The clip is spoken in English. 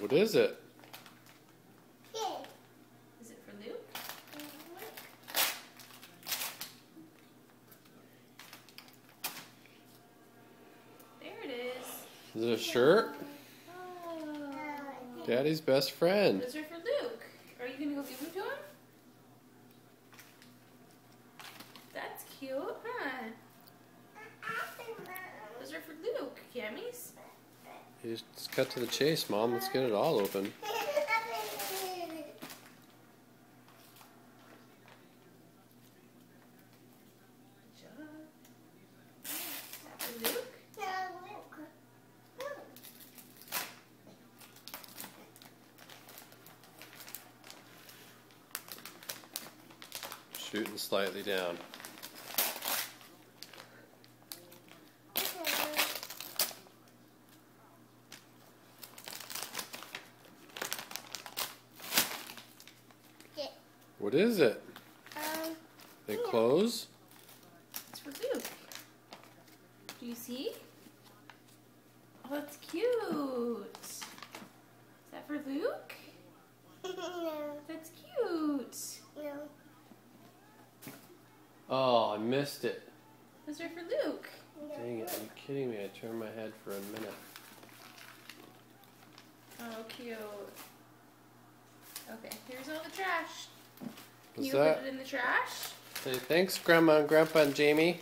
What is it? Is it for Luke? There it is. Is it a shirt? Oh. Daddy's best friend. Those are for Luke. Are you gonna go give them to him? That's cute, huh? Those are for Luke, Cammy's. You just cut to the chase, Mom. Let's get it all open. Shooting slightly down. What is it? They close? It's for Luke. Do you see? Oh, that's cute. Is that for Luke? No. That's cute. No. Oh, I missed it. Those are for Luke. Dang it, are you kidding me? I turned my head for a minute. Oh, cute. Okay, here's all the trash. Can What's you that? put it in the trash? Say thanks, Grandma and Grandpa and Jamie.